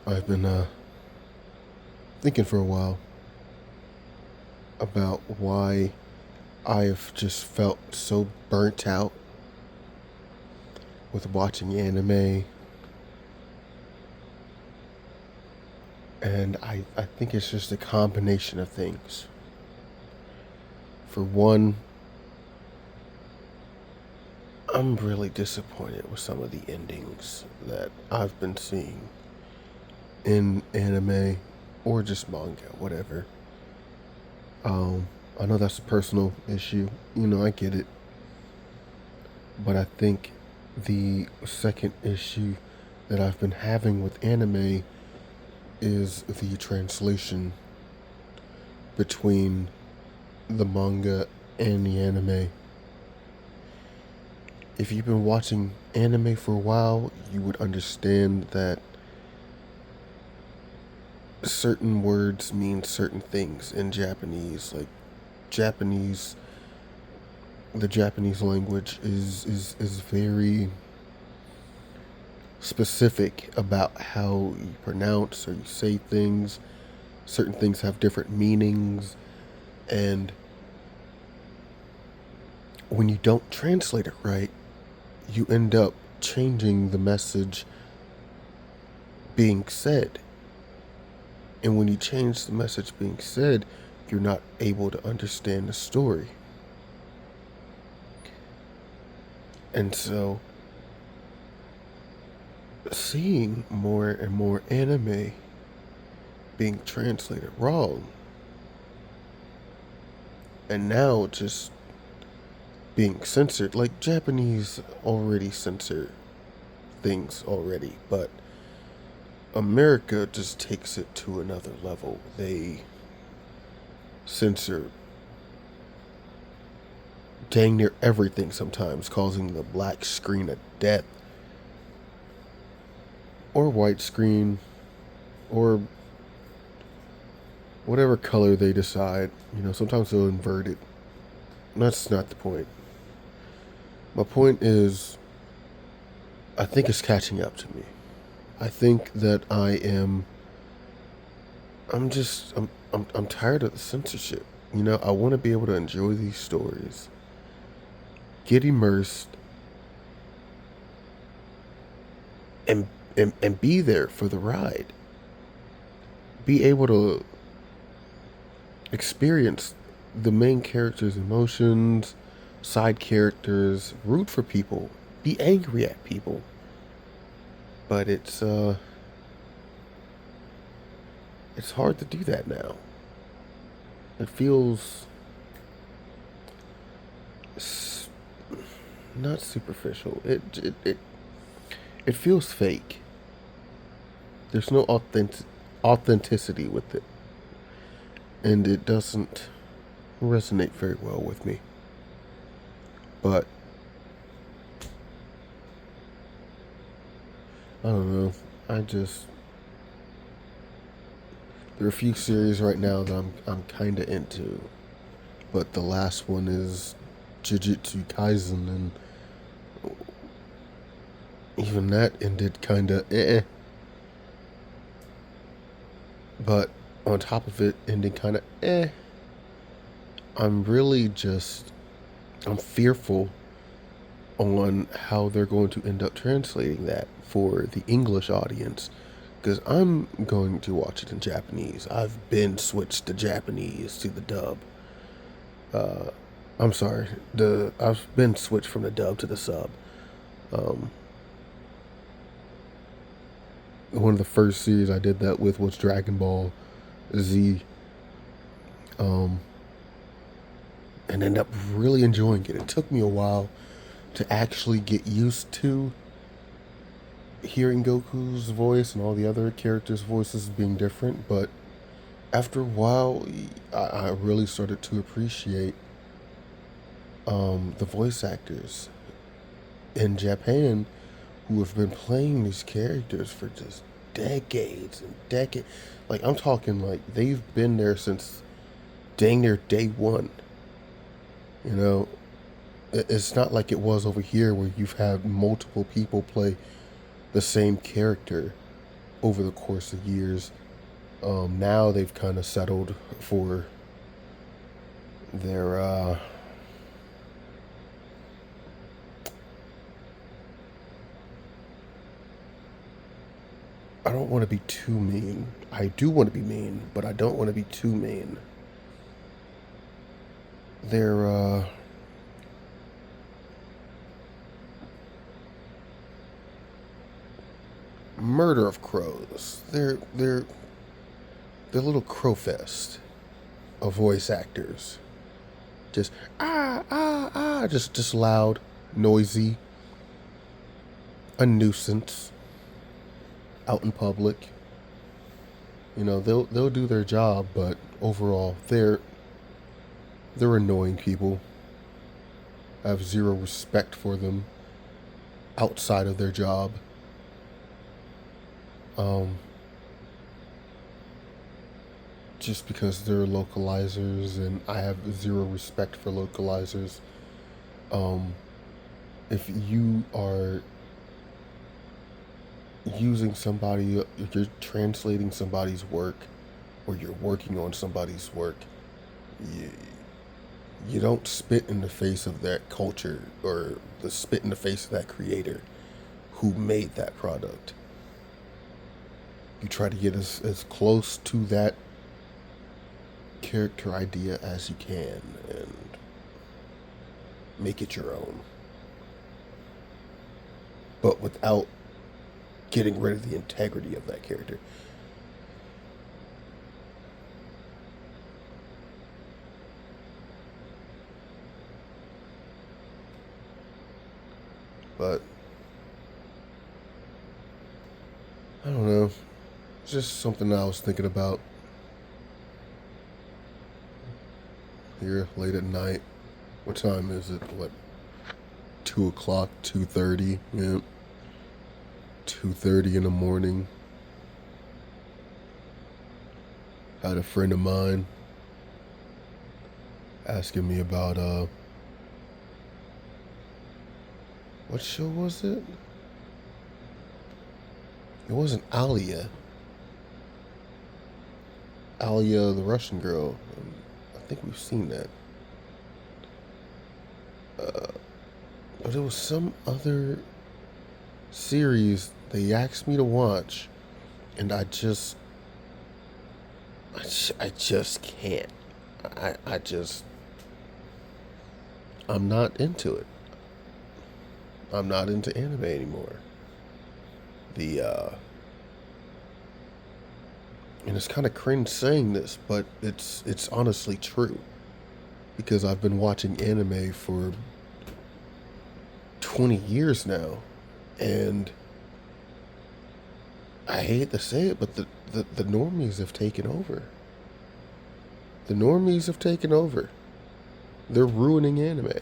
I've been thinking for a while about why I've just felt so burnt out with watching anime, and I think it's just a combination of things. For one, I'm really disappointed with some of the endings that I've been seeing in anime or just manga, whatever. Um, I know that's a personal issue. I get it. But I think the second issue that I've been having with anime is the translation between the manga and the anime. If you've been watching anime for a while, you would understand that certain words mean certain things in Japanese. Like Japanese, the Japanese language is very specific about how you pronounce or you say things. Certain things have different meanings, and when you don't translate it right, you end up changing the message being said. And when you change the message being said, you're not able to understand the story. And so, seeing more and more anime being translated wrong, and now just being censored, like Japanese already censor things already, but America just takes it to another level. They censor dang near everything sometimes, causing the black screen of death, or white screen, or whatever color they decide. Sometimes they'll invert it. That's not the point. My point is, I think it's catching up to me. I think that I'm tired of the censorship. I want to be able to enjoy these stories, get immersed, and and be there for the ride. Be able to experience the main character's emotions, side characters, root for people, be angry at people. But it's hard to do that now. It feels not superficial. It feels fake. There's no authenticity with it, and it doesn't resonate very well with me. But I don't know. I just There are a few series right now that I'm kind of into, but the last one is Jujutsu Kaisen, and even that ended kind of But on top of it ending kind of I'm really just I'm fearful on how they're going to end up translating that for the English audience, because I'm going to watch it in Japanese. I've been switched to Japanese to the dub. Uh, I'm sorry, the I've been switched from the dub to the sub. Um, One of the first series I did that with was Dragon Ball Z, um, and ended up really enjoying it. It took me a while to actually get used to hearing Goku's voice and all the other characters' voices being different, but after a while, I really started to appreciate the voice actors in Japan who have been playing these characters for just decades and decades. Like, I'm talking like they've been there since dang near day one, you know? It's not like it was over here where you've had multiple people play the same character over the course of years. Now they've kind of settled for their I don't want to be too mean. I do want to be mean, but I don't want to be too mean. Their murder of crows. They're little crow fest of voice actors. Just just loud, noisy, a nuisance out in public. You know, they'll do their job, but overall they're annoying people. I have zero respect for them outside of their job. Um, just because they're localizers, and I have zero respect for localizers. Um, if you are using somebody, if you're translating somebody's work, or you're working on somebody's work, you, you don't spit in the face of that culture or the spit in the face of that creator who made that product. You try to get as close to that character idea as you can and make it your own, but without getting rid of the integrity of that character. But I don't know. It's just something I was thinking about here late at night. What time is it? What, 2 o'clock, 2:30? Yeah, 2:30 in the morning. Had a friend of mine asking me about what show was it? It wasn't Alia. Alia, the Russian girl. I think we've seen that. But it was some other series they asked me to watch, and I just can't. I just, I'm not into it. I'm not into anime anymore. The, and it's kind of cringe saying this, but it's honestly true. Because I've been watching anime for 20 years now, and I hate to say it, but the normies have taken over. The normies have taken over. They're ruining anime.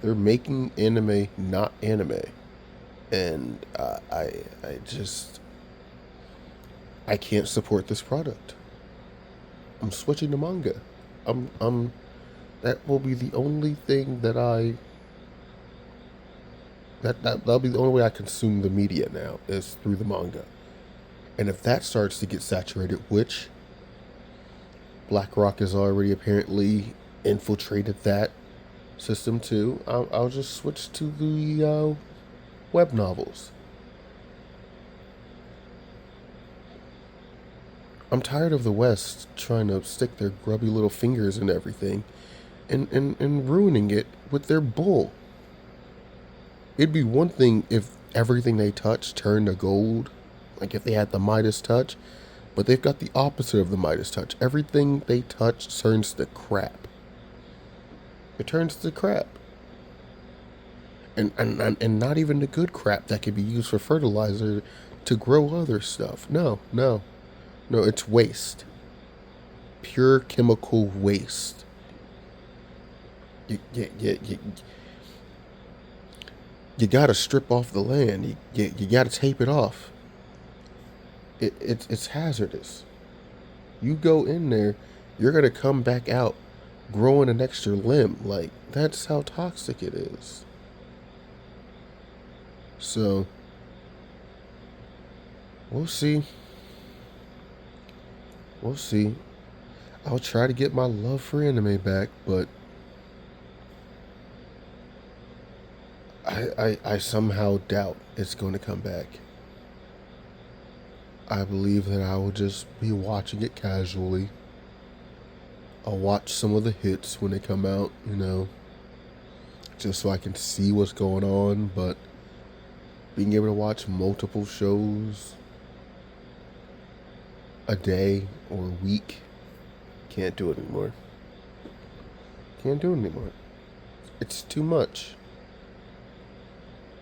They're making anime not anime, and I just I can't support this product. I'm switching to manga. I'm that will be the only thing that that'll be the only way I consume the media now is through the manga. And if that starts to get saturated, which BlackRock has already apparently infiltrated that system too, I'll just switch to the web novels. I'm tired of the West trying to stick their grubby little fingers in everything and ruining it with their bull. It'd be one thing if everything they touch turned to gold, like if they had the Midas touch, but they've got the opposite of the Midas touch. Everything they touch turns to crap. It turns to crap. And not even the good crap that could be used for fertilizer to grow other stuff. No, it's waste. Pure chemical waste. You you gotta strip off the land. You gotta tape it off. It's hazardous. You go in there, you're gonna come back out growing an extra limb. Like, that's how toxic it is. So, we'll see. We'll see. I'll try to get my love for anime back, but I somehow doubt it's going to come back. I believe that I will just be watching it casually. I'll watch some of the hits when they come out, just so I can see what's going on, but being able to watch multiple shows a day or a week, can't do it anymore. Can't do it anymore. It's too much.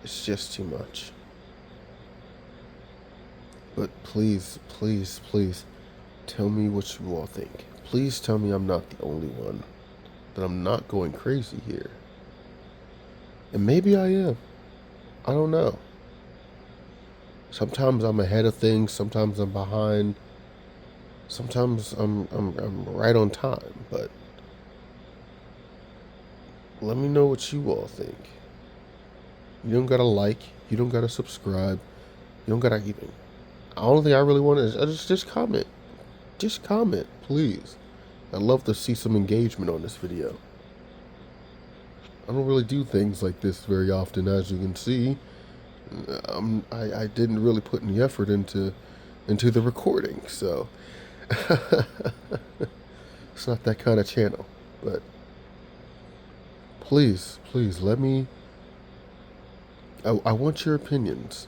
It's just too much. But please, please, please, tell me what you all think. Please tell me I'm not the only one. That I'm not going crazy here. And maybe I am. I don't know. Sometimes I'm ahead of things, sometimes I'm behind. Sometimes I'm right on time, but let me know what you all think. You don't gotta like, you don't gotta subscribe, you don't gotta even. The only thing I really want is just comment. Just comment, please. I'd love to see some engagement on this video. I don't really do things like this very often, as you can see. I didn't really put any effort into the recording, so it's not that kind of channel. But please, please let me. I want your opinions.